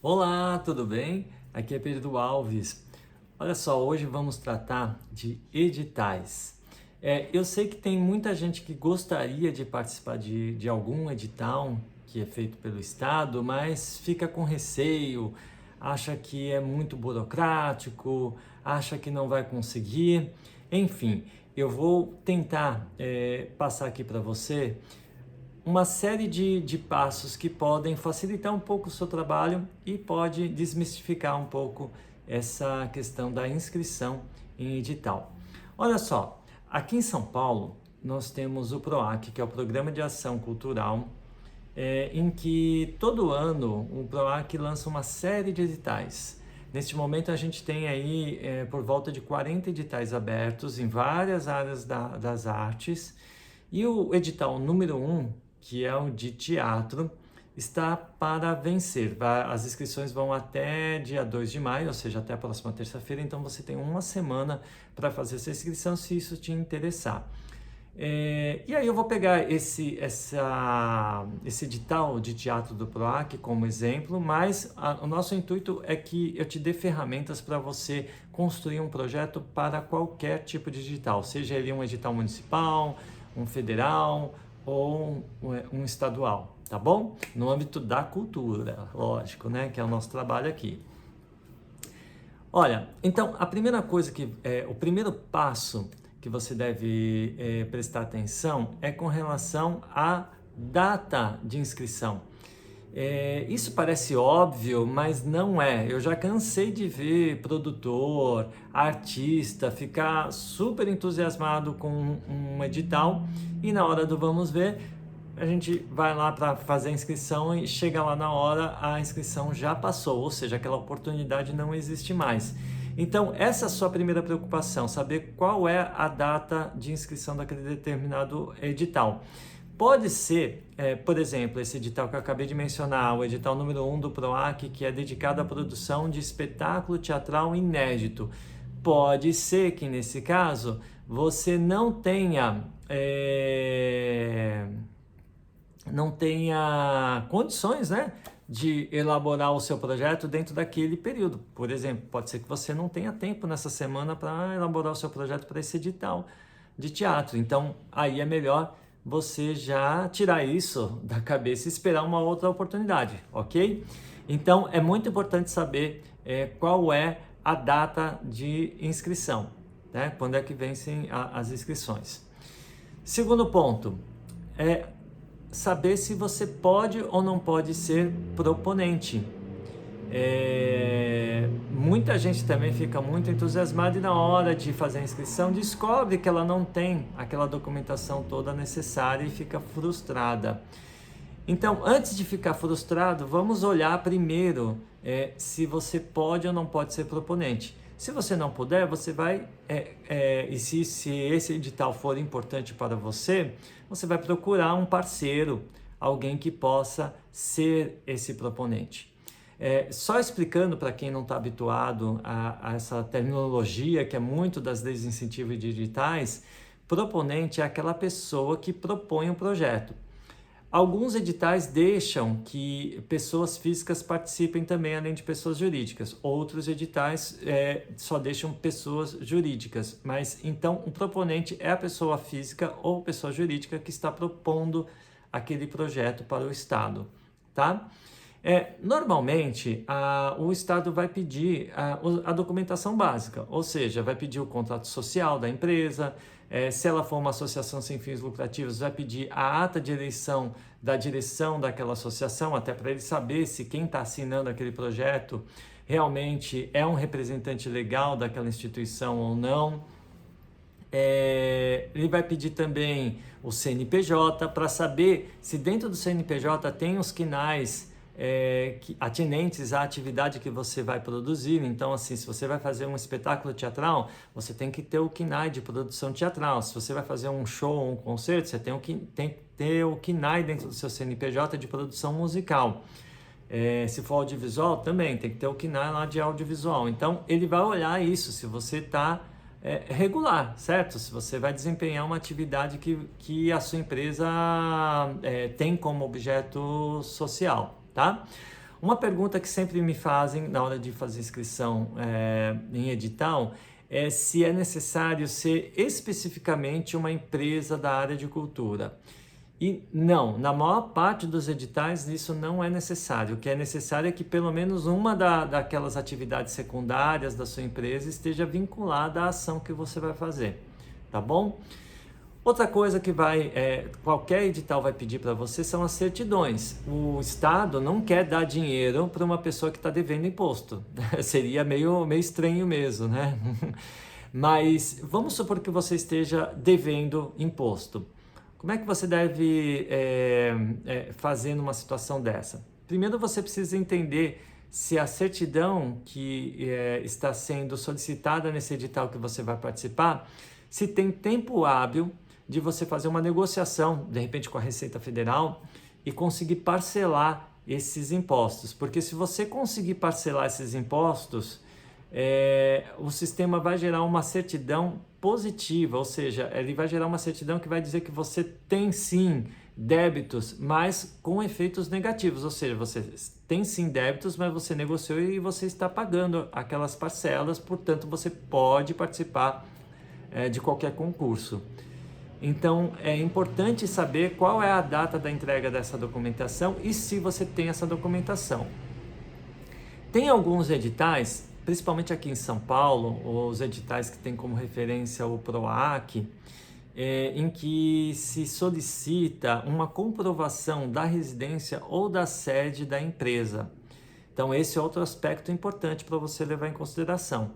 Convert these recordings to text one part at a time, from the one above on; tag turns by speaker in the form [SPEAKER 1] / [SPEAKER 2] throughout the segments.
[SPEAKER 1] Olá, tudo bem? Aqui é Pedro Alves. Olha só, hoje vamos tratar de editais. Eu sei que tem muita gente que gostaria de participar de algum edital que é feito pelo Estado, mas fica com receio, acha que é muito burocrático, acha que não vai conseguir. Enfim, eu vou tentar passar aqui para você uma série de passos que podem facilitar um pouco o seu trabalho e pode desmistificar um pouco essa questão da inscrição em edital. Olha só, aqui em São Paulo nós temos o PROAC, que é o Programa de Ação Cultural, em que todo ano o PROAC lança uma série de editais. Neste momento a gente tem aí por volta de 40 editais abertos em várias áreas das artes, e o edital número 1, que é o de teatro, está para vencer. As inscrições vão até dia 2 de maio, ou seja, até a próxima terça-feira, então você tem uma semana para fazer essa inscrição, se isso te interessar. E aí eu vou pegar esse edital de teatro do PROAC como exemplo, mas o nosso intuito é que eu te dê ferramentas para você construir um projeto para qualquer tipo de edital, seja ele um edital municipal, um federal ou um estadual, tá bom? No âmbito da cultura, lógico, né? Que é o nosso trabalho aqui. Olha, então a primeira coisa o primeiro passo que você deve prestar atenção é com relação à data de inscrição. Isso parece óbvio, mas não é. Eu já cansei de ver produtor, artista ficar super entusiasmado com um edital e na hora do vamos ver, a gente vai lá para fazer a inscrição e chega lá na hora, a inscrição já passou, ou seja, aquela oportunidade não existe mais. Então, essa é a sua primeira preocupação, saber qual é a data de inscrição daquele determinado edital. Pode ser, por exemplo, esse edital que eu acabei de mencionar, o edital número 1 do PROAC, que é dedicado à produção de espetáculo teatral inédito. Pode ser que, nesse caso, você não tenha condições, né, de elaborar o seu projeto dentro daquele período. Por exemplo, pode ser que você não tenha tempo nessa semana para elaborar o seu projeto para esse edital de teatro. Então, aí é melhor você já tirar isso da cabeça e esperar uma outra oportunidade, ok? Então, é muito importante saber qual é a data de inscrição, né? Quando é que vencem as inscrições. Segundo ponto, saber se você pode ou não pode ser proponente. Muita gente também fica muito entusiasmada e na hora de fazer a inscrição descobre que ela não tem aquela documentação toda necessária e fica frustrada. Então, antes de ficar frustrado, vamos olhar primeiro se você pode ou não pode ser proponente. Se você não puder, você vai, e se esse edital for importante para você, você vai procurar um parceiro, alguém que possa ser esse proponente. Só explicando para quem não está habituado a essa terminologia, que é muito das leis de incentivo de editais, proponente é aquela pessoa que propõe um projeto. Alguns editais deixam que pessoas físicas participem também, além de pessoas jurídicas. Outros editais só deixam pessoas jurídicas. Mas então o proponente é a pessoa física ou pessoa jurídica que está propondo aquele projeto para o Estado, tá? Normalmente, o Estado vai pedir a documentação básica, ou seja, vai pedir o contrato social da empresa, se ela for uma associação sem fins lucrativos, vai pedir a ata de eleição da direção daquela associação, até para ele saber se quem está assinando aquele projeto realmente é um representante legal daquela instituição ou não. Ele vai pedir também o CNPJ para saber se dentro do CNPJ tem os quinais atinentes à atividade que você vai produzir. Então, assim, se você vai fazer um espetáculo teatral, você tem que ter o KNAI de produção teatral. Se você vai fazer um show ou um concerto, você tem que ter o KNAI dentro do seu CNPJ de produção musical. Se for audiovisual, também tem que ter o KNAI lá de audiovisual. Então, ele vai olhar isso, se você está regular, certo? Se você vai desempenhar uma atividade que a sua empresa tem como objeto social, tá? Uma pergunta que sempre me fazem na hora de fazer inscrição em edital é se é necessário ser especificamente uma empresa da área de cultura. E não, na maior parte dos editais isso não é necessário. O que é necessário é que pelo menos uma daquelas atividades secundárias da sua empresa esteja vinculada à ação que você vai fazer, tá bom? Outra coisa que qualquer edital vai pedir para você são as certidões. O Estado não quer dar dinheiro para uma pessoa que está devendo imposto. Seria meio estranho mesmo, né? Mas vamos supor que você esteja devendo imposto. Como é que você deve fazer numa situação dessa? Primeiro você precisa entender se a certidão que está sendo solicitada nesse edital que você vai participar, se tem tempo hábil de você fazer uma negociação, de repente com a Receita Federal, e conseguir parcelar esses impostos. Porque se você conseguir parcelar esses impostos, o sistema vai gerar uma certidão positiva, ou seja, ele vai gerar uma certidão que vai dizer que você tem sim débitos, mas com efeitos negativos, ou seja, você tem sim débitos, mas você negociou e você está pagando aquelas parcelas, portanto você pode participar de qualquer concurso. Então é importante saber qual é a data da entrega dessa documentação e se você tem essa documentação. Tem alguns editais, principalmente aqui em São Paulo, os editais que têm como referência o PROAC, em que se solicita uma comprovação da residência ou da sede da empresa. Então esse é outro aspecto importante para você levar em consideração.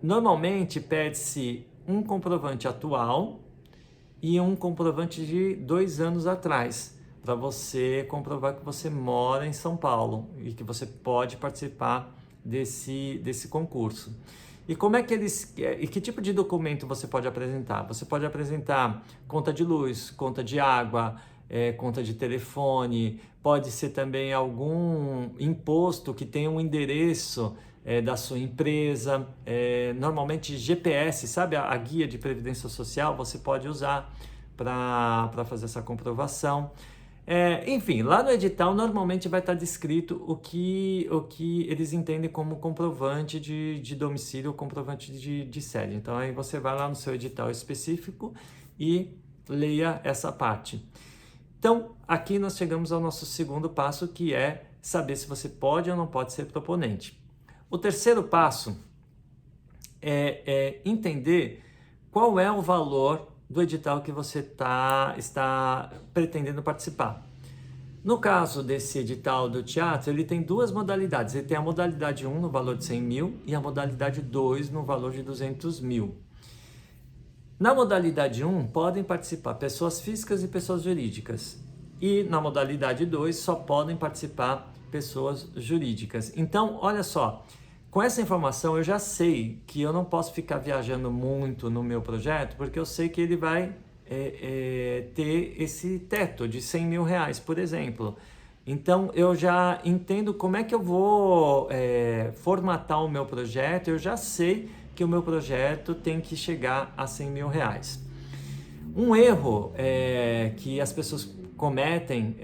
[SPEAKER 1] Normalmente pede-se um comprovante atual e um comprovante de 2 anos atrás, para você comprovar que você mora em São Paulo e que você pode participar desse concurso. E como é que e que tipo de documento você pode apresentar? Você pode apresentar conta de luz, conta de água, conta de telefone, pode ser também algum imposto que tenha um endereço da sua empresa, normalmente GPS, sabe a guia de previdência social, você pode usar para fazer essa comprovação. Enfim, lá no edital normalmente vai estar descrito o que eles entendem como comprovante de domicílio ou comprovante de sede. Então aí você vai lá no seu edital específico e leia essa parte. Então aqui nós chegamos ao nosso segundo passo, que é saber se você pode ou não pode ser proponente. O terceiro passo é entender qual é o valor do edital que você está pretendendo participar. No caso desse edital do teatro, ele tem 2 modalidades. Ele tem a modalidade 1 no valor de 100 mil e a modalidade 2 no valor de 200 mil. Na modalidade 1, podem participar pessoas físicas e pessoas jurídicas. E na modalidade 2, só podem participar pessoas jurídicas. Então, olha só, com essa informação eu já sei que eu não posso ficar viajando muito no meu projeto, porque eu sei que ele vai ter esse teto de 100 mil reais, por exemplo. Então eu já entendo como é que eu vou formatar o meu projeto, eu já sei que o meu projeto tem que chegar a 100 mil reais. Um erro que as pessoas cometem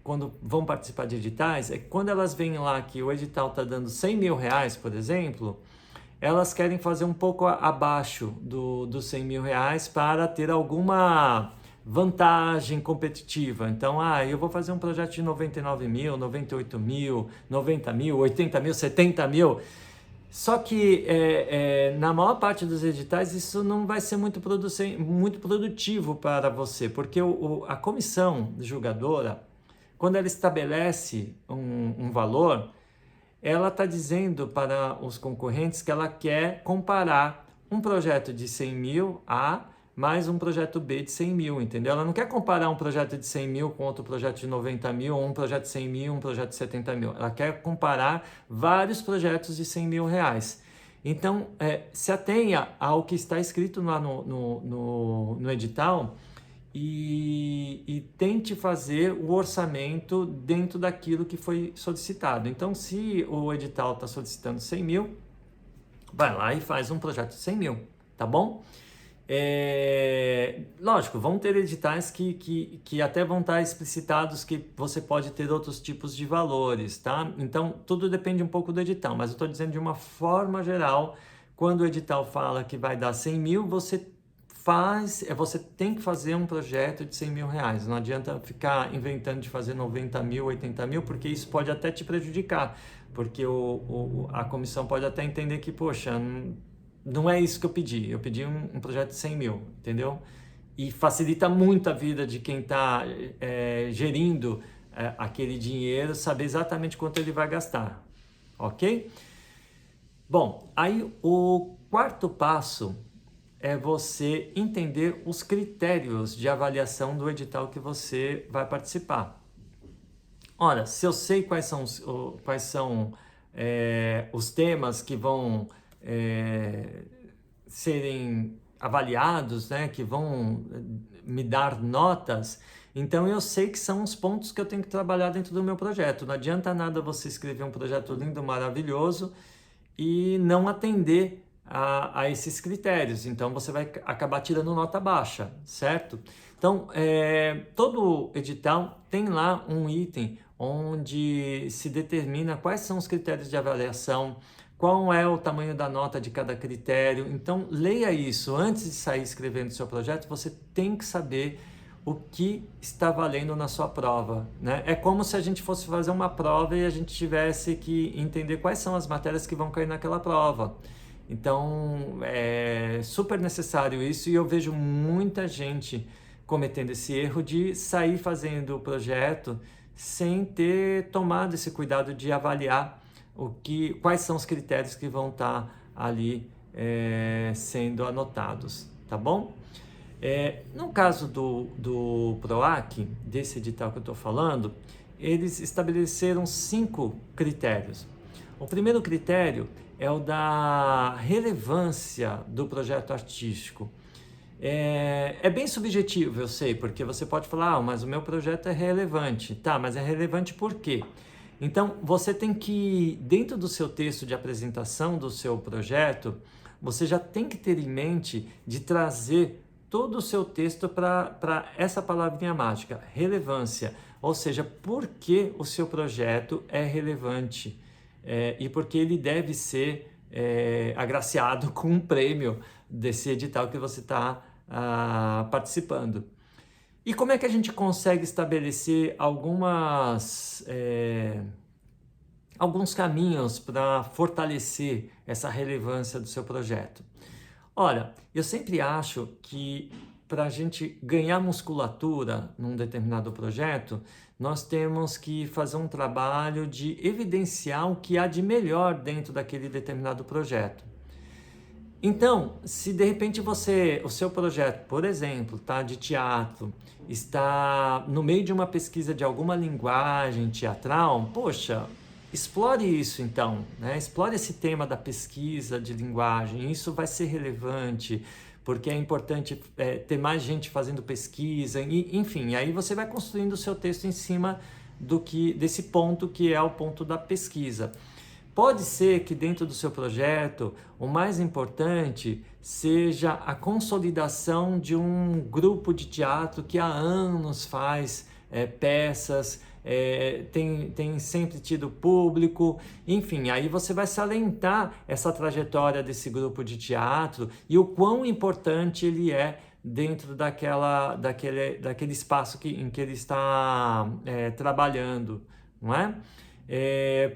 [SPEAKER 1] quando vão participar de editais é que quando elas veem lá que o edital está dando 100 mil reais, por exemplo, elas querem fazer um pouco abaixo dos 100 mil reais para ter alguma vantagem competitiva. Então, eu vou fazer um projeto de 99 mil, 98 mil, 90 mil, 80 mil, 70 mil. Só que na maior parte dos editais isso não vai ser muito produtivo para você, porque a comissão julgadora, quando ela estabelece um valor, ela está dizendo para os concorrentes que ela quer comparar um projeto de 100 mil A mais um projeto B de 100 mil, entendeu? Ela não quer comparar um projeto de 100 mil com outro projeto de 90 mil, ou um projeto de 100 mil, um projeto de 70 mil. Ela quer comparar vários projetos de 100 mil reais. Então, se atenha ao que está escrito lá no edital e tente fazer o orçamento dentro daquilo que foi solicitado. Então, se o edital está solicitando 100 mil, vai lá e faz um projeto de 100 mil, tá bom? Lógico, vão ter editais que até vão estar explicitados que você pode ter outros tipos de valores, tá? Então, tudo depende um pouco do edital, mas eu estou dizendo de uma forma geral, quando o edital fala que vai dar 100 mil, você tem que fazer um projeto de 100 mil reais. Não adianta ficar inventando de fazer 90 mil, 80 mil, porque isso pode até te prejudicar, porque a comissão pode até entender que, poxa, não é isso que eu pedi um projeto de 100 mil, entendeu? E facilita muito a vida de quem está gerindo aquele dinheiro, saber exatamente quanto ele vai gastar, ok? Bom, aí o quarto passo é você entender os critérios de avaliação do edital que você vai participar. Ora, se eu sei quais são os temas que vão serem avaliados, né, que vão me dar notas, então eu sei que são os pontos que eu tenho que trabalhar dentro do meu projeto. Não adianta nada você escrever um projeto lindo, maravilhoso e não atender a esses critérios, então você vai acabar tirando nota baixa, certo? Então, todo edital tem lá um item onde se determina quais são os critérios de avaliação, qual é o tamanho da nota de cada critério. Então, leia isso. Antes de sair escrevendo seu projeto, você tem que saber o que está valendo na sua prova, né? É como se a gente fosse fazer uma prova e a gente tivesse que entender quais são as matérias que vão cair naquela prova. Então, é super necessário isso, e eu vejo muita gente cometendo esse erro de sair fazendo o projeto sem ter tomado esse cuidado de avaliar quais são os critérios que vão estar ali sendo anotados, tá bom? No caso do PROAC, desse edital que eu estou falando, eles estabeleceram 5 critérios. O primeiro critério é o da relevância do projeto artístico. É bem subjetivo, eu sei, porque você pode falar, mas o meu projeto é relevante. Tá, mas é relevante por quê? Então, você tem que, dentro do seu texto de apresentação do seu projeto, você já tem que ter em mente de trazer todo o seu texto para essa palavrinha mágica, relevância. Ou seja, por que o seu projeto é relevante e por que ele deve ser agraciado com um prêmio desse edital que você está participando. E como é que a gente consegue estabelecer alguns caminhos para fortalecer essa relevância do seu projeto? Olha, eu sempre acho que para a gente ganhar musculatura num determinado projeto, nós temos que fazer um trabalho de evidenciar o que há de melhor dentro daquele determinado projeto. Então, se de repente o seu projeto, por exemplo, de teatro, está no meio de uma pesquisa de alguma linguagem teatral, poxa, explore isso então, né? Explore esse tema da pesquisa de linguagem, isso vai ser relevante, porque é importante ter mais gente fazendo pesquisa, enfim, aí você vai construindo o seu texto em cima desse ponto que é o ponto da pesquisa. Pode ser que dentro do seu projeto o mais importante seja a consolidação de um grupo de teatro que há anos faz peças, tem sempre tido público, enfim, aí você vai salientar essa trajetória desse grupo de teatro e o quão importante ele é dentro daquele espaço em que ele está trabalhando, não é?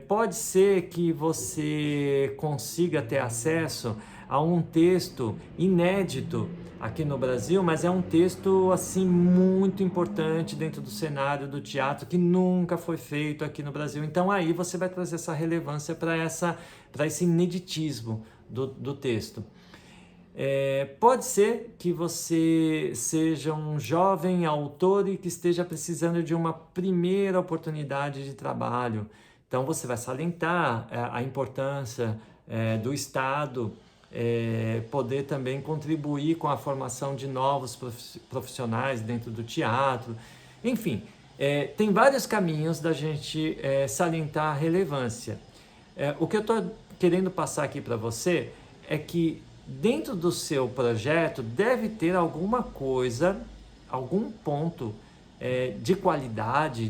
[SPEAKER 1] Pode ser que você consiga ter acesso a um texto inédito aqui no Brasil, mas é um texto assim muito importante dentro do cenário do teatro que nunca foi feito aqui no Brasil. Então aí você vai trazer essa relevância para esse ineditismo do texto. Pode ser que você seja um jovem autor e que esteja precisando de uma primeira oportunidade de trabalho. Então você vai salientar a importância do Estado poder também contribuir com a formação de novos profissionais dentro do teatro. Enfim, tem vários caminhos da gente salientar a relevância. O que eu estou querendo passar aqui para você é que dentro do seu projeto deve ter alguma coisa, algum ponto de qualidade,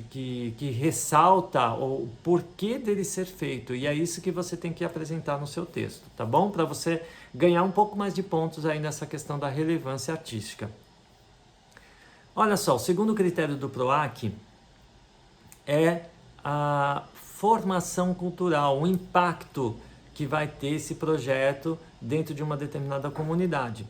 [SPEAKER 1] que ressalta o porquê dele ser feito. E é isso que você tem que apresentar no seu texto, tá bom? Para você ganhar um pouco mais de pontos aí nessa questão da relevância artística. Olha só, o segundo critério do PROAC é a formação cultural, o impacto que vai ter esse projeto dentro de uma determinada comunidade.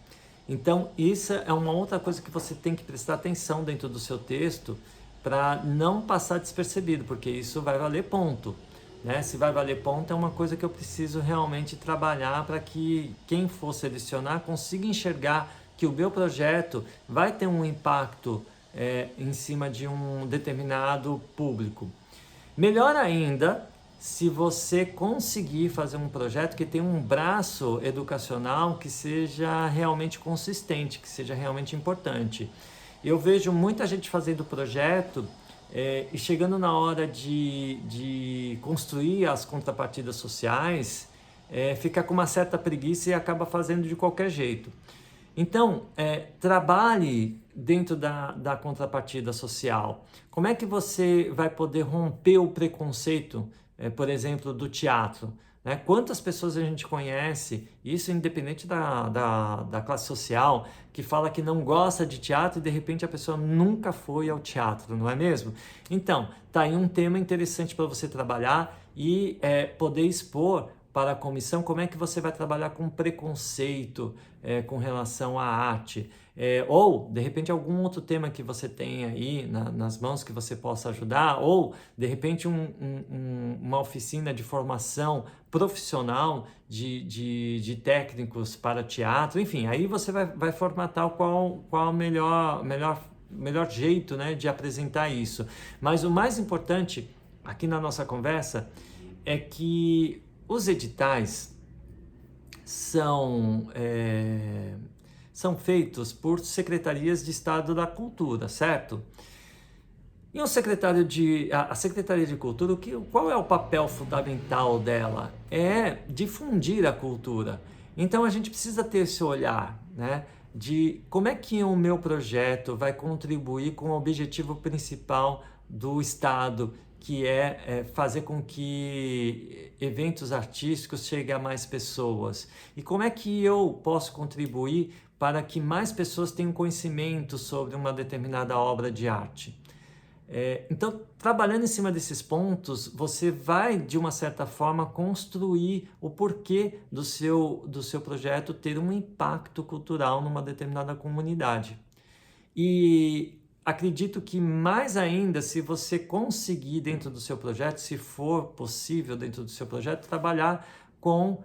[SPEAKER 1] Então, isso é uma outra coisa que você tem que prestar atenção dentro do seu texto para não passar despercebido, porque isso vai valer ponto, né? Se vai valer ponto é uma coisa que eu preciso realmente trabalhar para que quem for selecionar consiga enxergar que o meu projeto vai ter um impacto em cima de um determinado público. Melhor ainda, se você conseguir fazer um projeto que tenha um braço educacional que seja realmente consistente, que seja realmente importante. Eu vejo muita gente fazendo projeto e chegando na hora de construir as contrapartidas sociais, fica com uma certa preguiça e acaba fazendo de qualquer jeito. Então, trabalhe dentro da contrapartida social. Como é que você vai poder romper o preconceito, por exemplo, do teatro? Né? Quantas pessoas a gente conhece, isso independente da classe social, que fala que não gosta de teatro e de repente a pessoa nunca foi ao teatro, não é mesmo? Então, tá aí um tema interessante para você trabalhar e poder expor para a comissão como é que você vai trabalhar com preconceito com relação à arte, ou de repente algum outro tema que você tem aí nas mãos que você possa ajudar, ou de repente uma oficina de formação profissional de técnicos para teatro, enfim, aí você vai formatar qual o melhor jeito, né, de apresentar isso. Mas o mais importante aqui na nossa conversa é que os editais são feitos por secretarias de Estado da Cultura, certo? E a Secretaria de Cultura, qual é o papel fundamental dela? É difundir a cultura. Então a gente precisa ter esse olhar, né, de como é que o meu projeto vai contribuir com o objetivo principal do Estado, que é fazer com que eventos artísticos cheguem a mais pessoas. E como é que eu posso contribuir para que mais pessoas tenham conhecimento sobre uma determinada obra de arte? Então, trabalhando em cima desses pontos, você vai, de uma certa forma, construir o porquê do seu projeto ter um impacto cultural numa determinada comunidade. E acredito que mais ainda, se você conseguir dentro do seu projeto, se for possível dentro do seu projeto, trabalhar com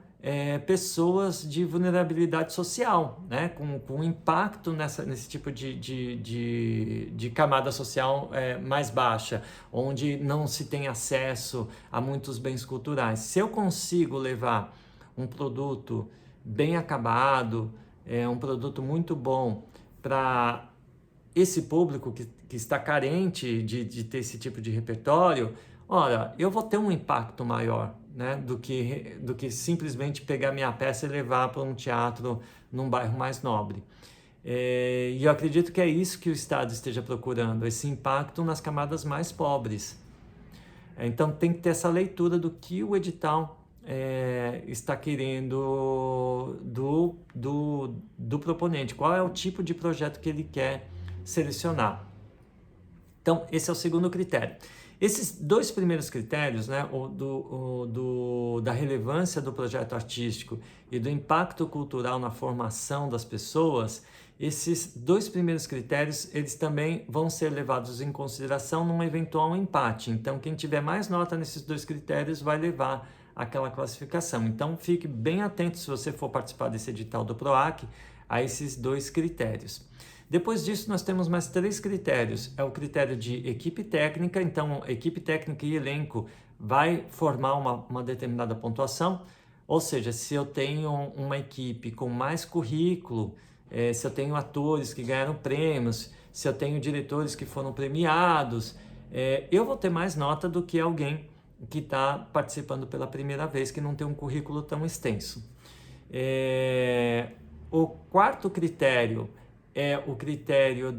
[SPEAKER 1] pessoas de vulnerabilidade social, né? com impacto nesse tipo de camada social mais baixa, onde não se tem acesso a muitos bens culturais. Se eu consigo levar um produto bem acabado, um produto muito bom para esse público que está carente de ter esse tipo de repertório, ora, eu vou ter um impacto maior, né, do que simplesmente pegar minha peça e levar para um teatro num bairro mais nobre. E eu acredito que é isso que o Estado esteja procurando, esse impacto nas camadas mais pobres. Então tem que ter essa leitura do que o edital está querendo do proponente, qual é o tipo de projeto que ele quer selecionar. Então, esse é o segundo critério. Esses dois primeiros critérios, né, da relevância do projeto artístico e do impacto cultural na formação das pessoas, esses dois primeiros critérios, eles também vão ser levados em consideração num eventual empate. Então, quem tiver mais nota nesses dois critérios vai levar aquela classificação. Então, fique bem atento, se você for participar desse edital do PROAC, a esses dois critérios. Depois disso, nós temos mais 3 critérios. É o critério de equipe técnica, então equipe técnica e elenco vai formar uma determinada pontuação, ou seja, se eu tenho uma equipe com mais currículo, se eu tenho atores que ganharam prêmios, se eu tenho diretores que foram premiados, eu vou ter mais nota do que alguém que está participando pela primeira vez, que não tem um currículo tão extenso. O quarto critério é o critério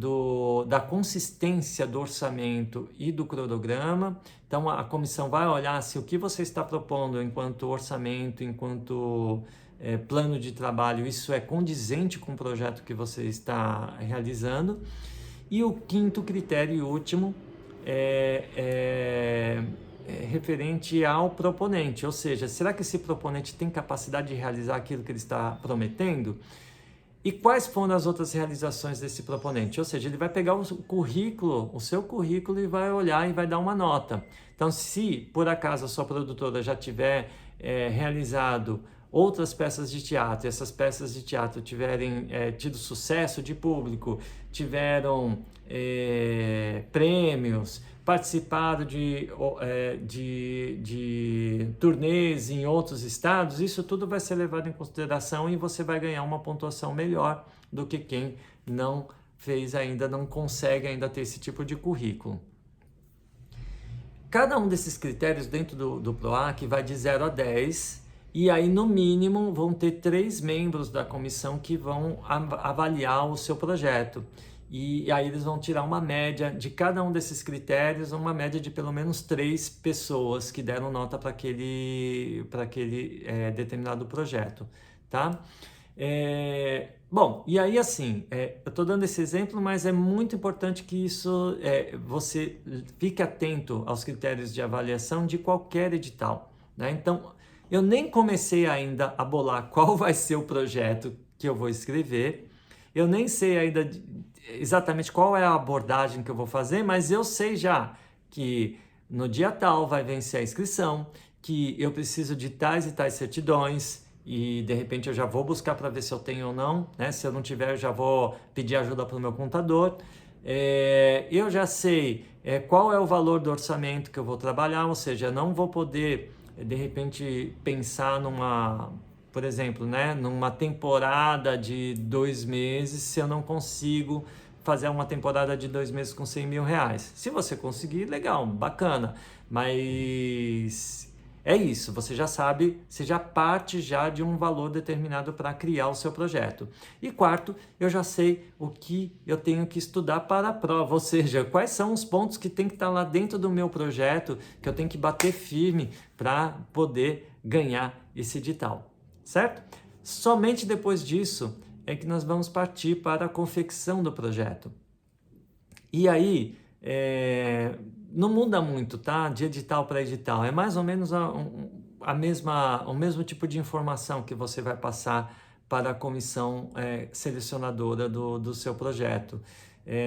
[SPEAKER 1] da consistência do orçamento e do cronograma. Então, a comissão vai olhar se o que você está propondo enquanto orçamento, enquanto plano de trabalho, isso é condizente com o projeto que você está realizando. E o quinto critério e último é referente ao proponente, ou seja, será que esse proponente tem capacidade de realizar aquilo que ele está prometendo? E quais foram as outras realizações desse proponente? Ou seja, ele vai pegar o seu currículo e vai olhar e vai dar uma nota. Então, se por acaso a sua produtora já tiver realizado outras peças de teatro, e essas peças de teatro tiverem tido sucesso de público, tiveram prêmios, participado de turnês em outros estados, isso tudo vai ser levado em consideração e você vai ganhar uma pontuação melhor do que quem não fez ainda, não consegue ainda ter esse tipo de currículo. Cada um desses critérios dentro do PROAC vai de 0 a 10, e aí no mínimo vão ter 3 membros da comissão que vão avaliar o seu projeto. E aí eles vão tirar uma média de cada um desses critérios, uma média de pelo menos 3 pessoas que deram nota para aquele determinado projeto, tá? Bom, e aí assim, eu estou dando esse exemplo, mas é muito importante que isso você fique atento aos critérios de avaliação de qualquer edital, né? Então, eu nem comecei ainda a bolar qual vai ser o projeto que eu vou escrever, eu nem sei ainda exatamente qual é a abordagem que eu vou fazer, mas eu sei já que no dia tal vai vencer a inscrição, que eu preciso de tais e tais certidões e de repente eu já vou buscar para ver se eu tenho ou não, né? Se eu não tiver, eu já vou pedir ajuda para o meu contador. Eu já sei qual é o valor do orçamento que eu vou trabalhar, ou seja, eu não vou poder de repente pensar por exemplo, né, numa temporada de 2 meses, se eu não consigo fazer uma temporada de 2 meses com 100 mil reais. Se você conseguir, legal, bacana, mas é isso, você já sabe, você já parte já de um valor determinado para criar o seu projeto. E quarto, eu já sei o que eu tenho que estudar para a prova, ou seja, quais são os pontos que tem que estar lá dentro do meu projeto, que eu tenho que bater firme para poder ganhar esse edital. Certo? Somente depois disso é que nós vamos partir para a confecção do projeto. E aí, não muda muito, tá? De edital para edital. É mais ou menos o mesmo tipo de informação que você vai passar para a comissão selecionadora do seu projeto.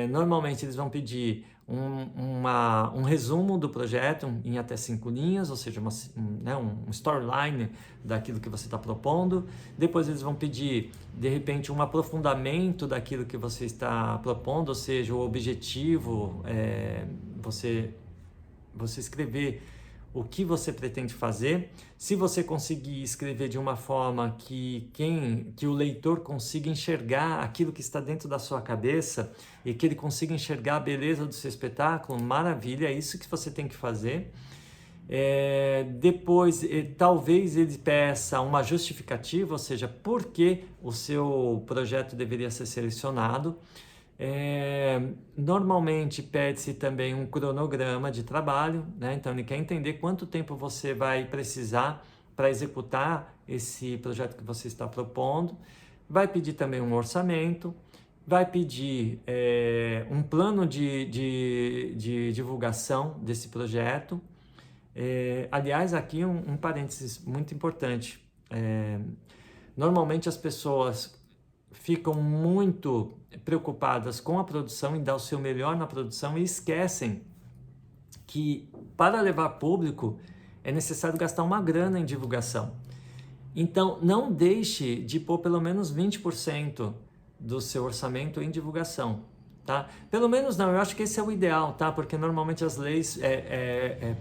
[SPEAKER 1] Normalmente eles vão pedir um resumo do projeto em até 5 linhas, ou seja, um storyline daquilo que você está propondo. Depois eles vão pedir, de repente, um aprofundamento daquilo que você está propondo, ou seja, o objetivo, você escrever o que você pretende fazer. Se você conseguir escrever de uma forma que o leitor consiga enxergar aquilo que está dentro da sua cabeça e que ele consiga enxergar a beleza do seu espetáculo, maravilha, é isso que você tem que fazer. Depois, talvez ele peça uma justificativa, ou seja, por que o seu projeto deveria ser selecionado. Normalmente pede-se também um cronograma de trabalho, né? Então ele quer entender quanto tempo você vai precisar para executar esse projeto que você está propondo. Vai pedir também um orçamento, vai pedir um plano de divulgação desse projeto. Aliás, aqui um parênteses muito importante. Normalmente as pessoas ficam muito preocupadas com a produção e dar o seu melhor na produção e esquecem que para levar público é necessário gastar uma grana em divulgação. Então, não deixe de pôr pelo menos 20% do seu orçamento em divulgação, tá? Pelo menos não, eu acho que esse é o ideal, tá? Porque normalmente as leis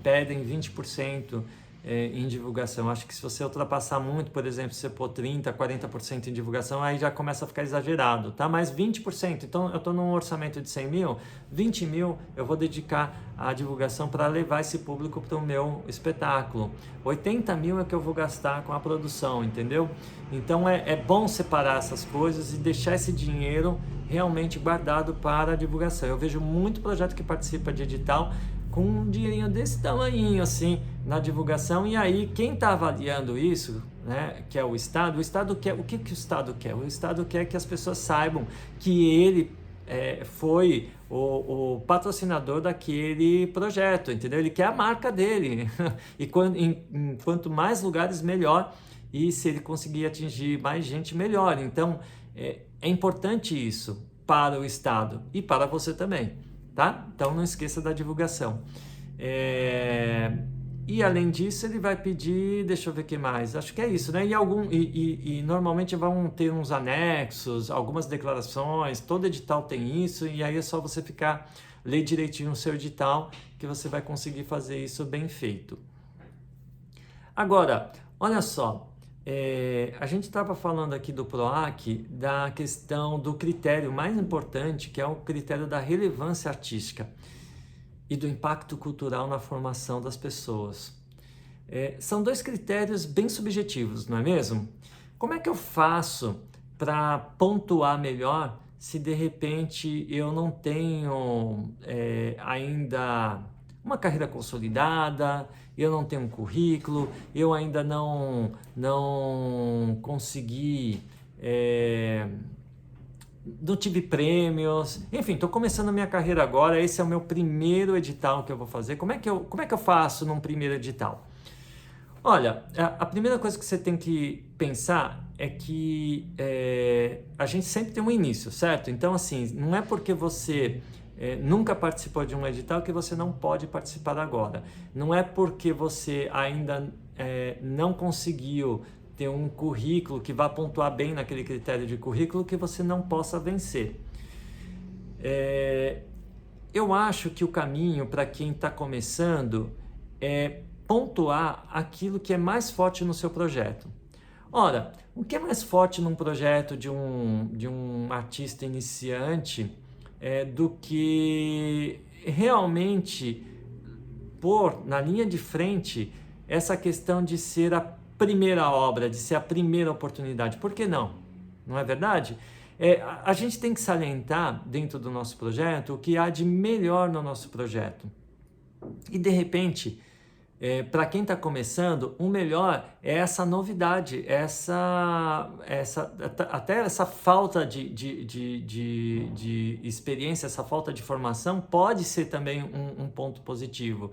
[SPEAKER 1] pedem 20% em divulgação. Acho que se você ultrapassar muito, por exemplo, se você pôr 30%, 40% em divulgação, aí já começa a ficar exagerado, tá? Mas 20%, então eu estou num orçamento de 100 mil, 20 mil eu vou dedicar à divulgação para levar esse público para o meu espetáculo. 80 mil é que eu vou gastar com a produção, entendeu? Então é bom separar essas coisas e deixar esse dinheiro realmente guardado para a divulgação. Eu vejo muito projeto que participa de edital com um dinheirinho desse tamanhinho assim na divulgação, e aí quem está avaliando isso, né, que é o Estado quer, o que o Estado quer? O Estado quer que as pessoas saibam que ele foi o patrocinador daquele projeto, entendeu? Ele quer a marca dele, e quanto mais lugares melhor, e se ele conseguir atingir mais gente melhor. Então é importante isso para o Estado e para você também, tá? Então não esqueça da divulgação. E além disso ele vai pedir, deixa eu ver o que mais, acho que é isso, né? E normalmente vão ter uns anexos, algumas declarações, todo edital tem isso, e aí é só você ler direitinho o seu edital que você vai conseguir fazer isso bem feito. Agora, olha só, a gente estava falando aqui do PROAC da questão do critério mais importante, que é o critério da relevância artística e do impacto cultural na formação das pessoas. São dois critérios bem subjetivos, não é mesmo? Como é que eu faço para pontuar melhor se de repente eu não tenho ainda uma carreira consolidada, eu não tenho um currículo, eu ainda não consegui, não tive prêmios, enfim, estou começando a minha carreira agora, esse é o meu primeiro edital que eu vou fazer. Como é que eu faço num primeiro edital? Olha, a primeira coisa que você tem que pensar é que a gente sempre tem um início, certo? Então, assim, não é porque você nunca participou de um edital que você não pode participar agora. Não é porque você ainda não conseguiu ter um currículo que vá pontuar bem naquele critério de currículo que você não possa vencer. Eu acho que o caminho para quem está começando é pontuar aquilo que é mais forte no seu projeto. Ora, o que é mais forte num projeto de um artista iniciante do que realmente pôr na linha de frente essa questão de ser a primeira obra, de ser a primeira oportunidade? Por que não? Não é verdade? A gente tem que salientar dentro do nosso projeto o que há de melhor no nossa projeto. E de repente, para quem está começando, o melhor é essa novidade, até essa falta de experiência, essa falta de formação pode ser também um ponto positivo.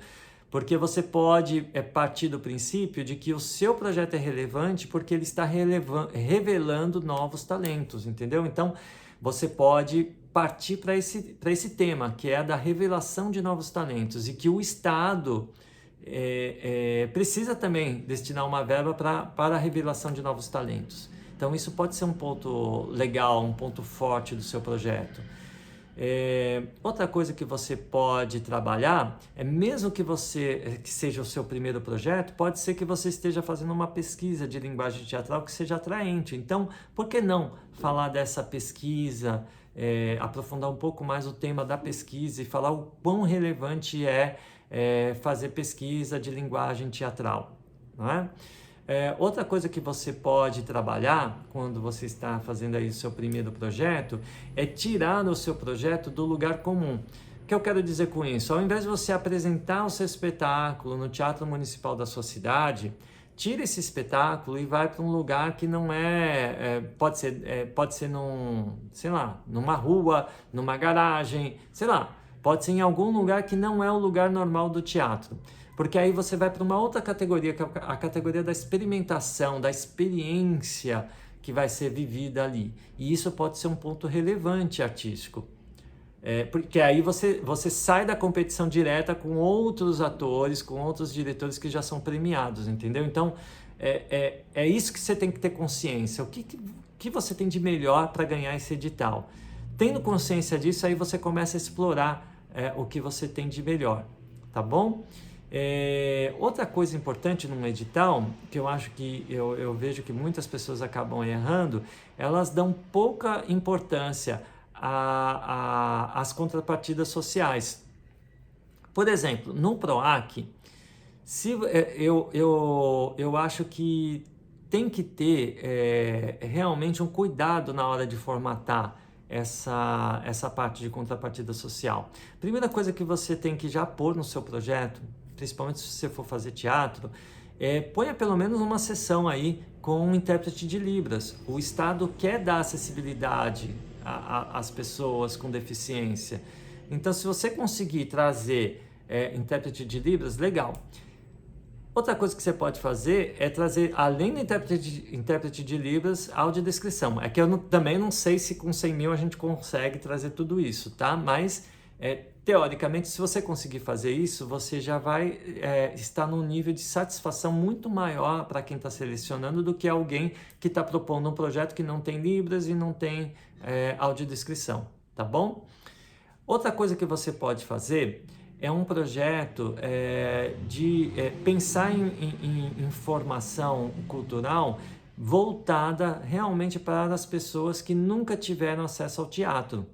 [SPEAKER 1] Porque você pode partir do princípio de que o seu projeto é relevante porque ele está revelando novos talentos, entendeu? Então, você pode partir para esse tema, que é a da revelação de novos talentos, e que o Estado precisa também destinar uma verba para a revelação de novos talentos. Então, isso pode ser um ponto legal, um ponto forte do seu projeto. Outra coisa que você pode trabalhar mesmo que seja o seu primeiro projeto, pode ser que você esteja fazendo uma pesquisa de linguagem teatral que seja atraente. Então, por que não falar dessa pesquisa, aprofundar um pouco mais o tema da pesquisa e falar o quão relevante é fazer pesquisa de linguagem teatral, não é? Outra coisa que você pode trabalhar quando você está fazendo aí o seu primeiro projeto é tirar o seu projeto do lugar comum. O que eu quero dizer com isso? Ao invés de você apresentar o seu espetáculo no Teatro Municipal da sua cidade, tira esse espetáculo e vai para um lugar que não pode ser numa rua, numa garagem, sei lá, pode ser em algum lugar que não é o lugar normal do teatro. Porque aí você vai para uma outra categoria, que é a categoria da experimentação, da experiência que vai ser vivida ali. E isso pode ser um ponto relevante artístico. Porque aí você sai da competição direta com outros atores, com outros diretores que já são premiados, entendeu? Então, é isso que você tem que ter consciência. O que você tem de melhor para ganhar esse edital? Tendo consciência disso, aí você começa a explorar o que você tem de melhor, tá bom? Outra coisa importante num edital, que eu acho que eu vejo que muitas pessoas acabam errando, elas dão pouca importância às contrapartidas sociais. Por exemplo, no PROAC, eu acho que tem que ter realmente um cuidado na hora de formatar essa parte de contrapartida social. Primeira coisa que você tem que já pôr no seu projeto, principalmente se você for fazer teatro, ponha pelo menos uma sessão aí com um intérprete de Libras. O Estado quer dar acessibilidade às pessoas com deficiência. Então, se você conseguir trazer intérprete de Libras, legal. Outra coisa que você pode fazer é trazer, além do intérprete de Libras, audiodescrição. É que eu também não sei se com 100 mil a gente consegue trazer tudo isso, tá? Mas, teoricamente, se você conseguir fazer isso, você já vai estar num nível de satisfação muito maior para quem está selecionando do que alguém que está propondo um projeto que não tem Libras e não tem audiodescrição, tá bom? Outra coisa que você pode fazer é um projeto de pensar em formação cultural voltada realmente para as pessoas que nunca tiveram acesso ao teatro.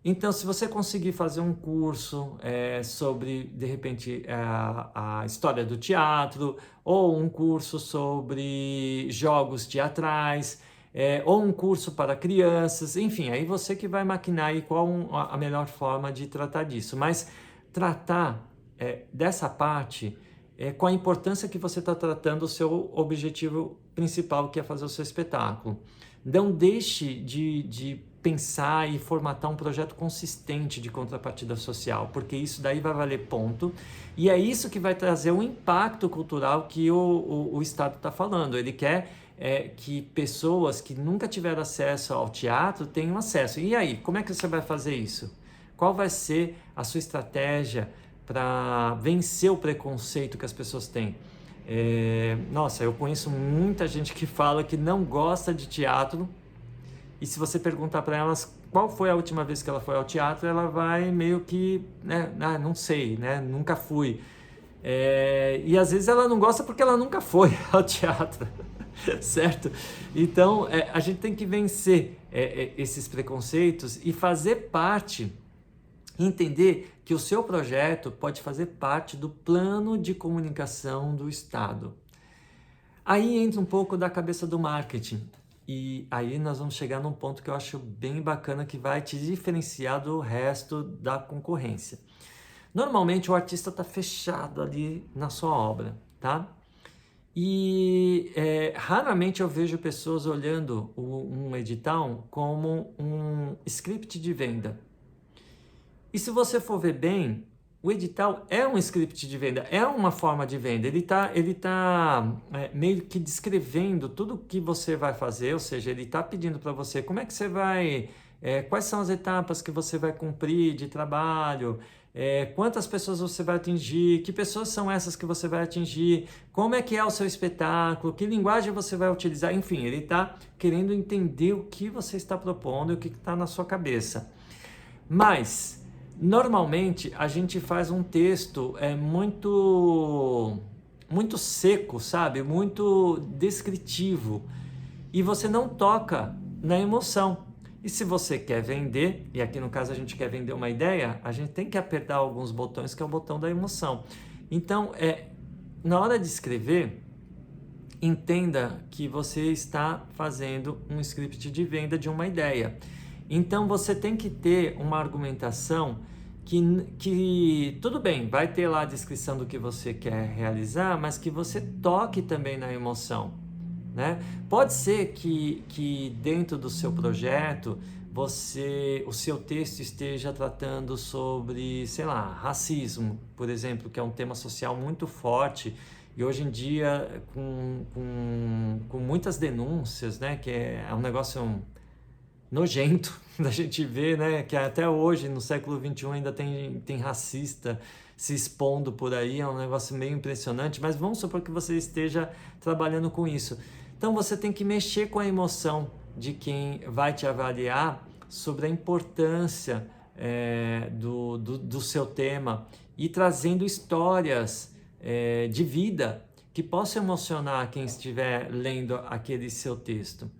[SPEAKER 1] Então, se você conseguir fazer um curso sobre, de repente, a história do teatro, ou um curso sobre jogos teatrais, ou um curso para crianças, enfim, aí você que vai maquinar aí qual a melhor forma de tratar disso. Mas tratar dessa parte com a importância que você está tratando o seu objetivo principal, que é fazer o seu espetáculo. Não deixe de pensar e formatar um projeto consistente de contrapartida social, porque isso daí vai valer ponto, e é isso que vai trazer o impacto cultural que o Estado está falando. Ele quer que pessoas que nunca tiveram acesso ao teatro tenham acesso. E aí, como é que você vai fazer isso? Qual vai ser a sua estratégia para vencer o preconceito que as pessoas têm? Nossa, eu conheço muita gente que fala que não gosta de teatro, e se você perguntar para elas qual foi a última vez que ela foi ao teatro, ela vai meio que, não sei, nunca fui. E às vezes ela não gosta porque ela nunca foi ao teatro, certo? Então, a gente tem que vencer esses preconceitos e fazer parte, entender que o seu projeto pode fazer parte do plano de comunicação do Estado. Aí entra um pouco da cabeça do marketing. E aí nós vamos chegar num ponto que eu acho bem bacana, que vai te diferenciar do resto da concorrência. Normalmente o artista está fechado ali na sua obra, tá? E raramente eu vejo pessoas olhando um edital como um script de venda. E se você for ver bem, o edital é um script de venda, é uma forma de venda. Ele tá meio que descrevendo tudo o que você vai fazer, ou seja, ele está pedindo para você como é que você vai, quais são as etapas que você vai cumprir de trabalho, quantas pessoas você vai atingir, que pessoas são essas que você vai atingir, como é que é o seu espetáculo, que linguagem você vai utilizar, enfim, ele está querendo entender o que você está propondo e o que está na sua cabeça. Mas normalmente a gente faz um texto muito seco, sabe? Muito descritivo, e você não toca na emoção. E se você quer vender, e aqui no caso a gente quer vender uma ideia, a gente tem que apertar alguns botões, que é o botão da emoção. Então, na hora de escrever, entenda que você está fazendo um script de venda de uma ideia. Então você tem que ter uma argumentação que tudo bem, vai ter lá a descrição do que você quer realizar, mas que você toque também na emoção, né? Pode ser que dentro do seu projeto o seu texto esteja tratando sobre, sei lá, racismo, por exemplo, que é um tema social muito forte, e hoje em dia com muitas denúncias, né? Que é um negócio nojento da gente ver, né, que até hoje, no século XXI, ainda tem racista se expondo por aí, é um negócio meio impressionante, mas vamos supor que você esteja trabalhando com isso. Então você tem que mexer com a emoção de quem vai te avaliar sobre a importância do seu tema e trazendo histórias de vida que possam emocionar quem estiver lendo aquele seu texto.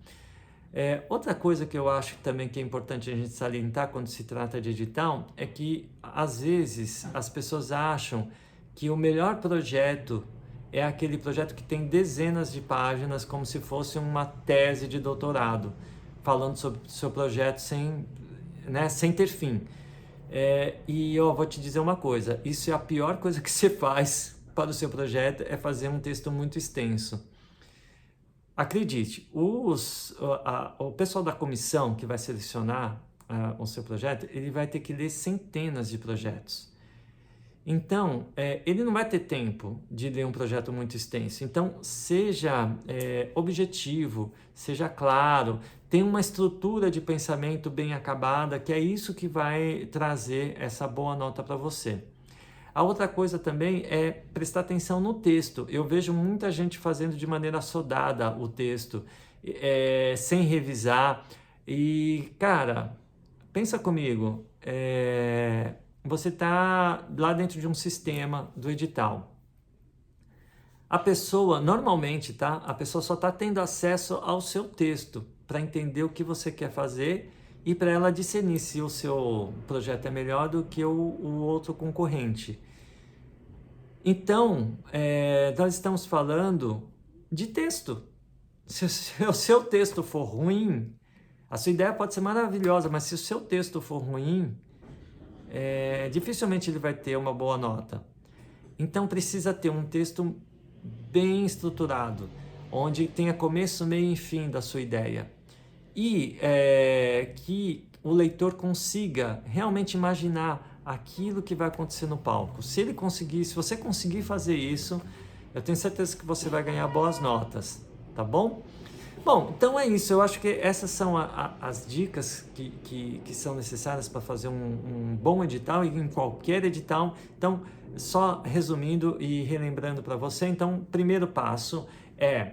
[SPEAKER 1] Outra coisa que eu acho também que é importante a gente salientar quando se trata de edital é que, às vezes, as pessoas acham que o melhor projeto é aquele projeto que tem dezenas de páginas, como se fosse uma tese de doutorado, falando sobre o seu projeto sem ter fim. E eu vou te dizer uma coisa, isso é a pior coisa que você faz para o seu projeto, é fazer um texto muito extenso. Acredite, o pessoal da comissão que vai selecionar o seu projeto, ele vai ter que ler centenas de projetos. Então, ele não vai ter tempo de ler um projeto muito extenso. Então, seja objetivo, seja claro, tenha uma estrutura de pensamento bem acabada, que é isso que vai trazer essa boa nota para você. A outra coisa também é prestar atenção no texto. Eu vejo muita gente fazendo de maneira assodada o texto, sem revisar. E, cara, pensa comigo, você está lá dentro de um sistema do edital. A pessoa, normalmente, tá? A pessoa só está tendo acesso ao seu texto para entender o que você quer fazer e para ela discernir se o seu projeto é melhor do que o outro concorrente. Então, nós estamos falando de texto. Se o seu texto for ruim, a sua ideia pode ser maravilhosa, mas se o seu texto for ruim, dificilmente ele vai ter uma boa nota. Então, precisa ter um texto bem estruturado, onde tenha começo, meio e fim da sua ideia. E que o leitor consiga realmente imaginar aquilo que vai acontecer no palco. Se você conseguir fazer isso, eu tenho certeza que você vai ganhar boas notas, tá bom? Bom, então é isso. Eu acho que essas são as dicas que são necessárias para fazer um bom edital e em qualquer edital. Então, só resumindo e relembrando para você, então, primeiro passo é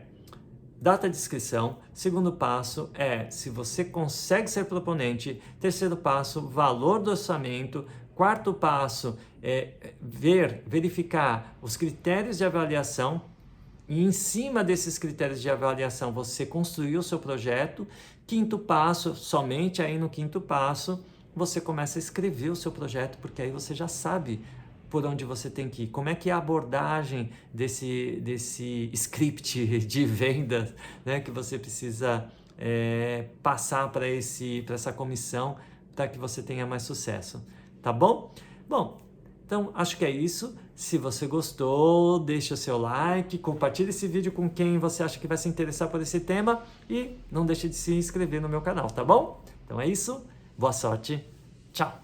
[SPEAKER 1] data de inscrição. Segundo passo é se você consegue ser proponente. Terceiro passo, valor do orçamento. Quarto passo é verificar os critérios de avaliação e em cima desses critérios de avaliação você construir o seu projeto. Quinto passo, somente aí no quinto passo, você começa a escrever o seu projeto, porque aí você já sabe por onde você tem que ir. Como é que é a abordagem desse script de vendas, né, que você precisa passar para essa comissão para que você tenha mais sucesso. Tá bom? Bom, então acho que é isso. Se você gostou, deixa o seu like, compartilhe esse vídeo com quem você acha que vai se interessar por esse tema e não deixe de se inscrever no meu canal, tá bom? Então é isso, boa sorte, tchau!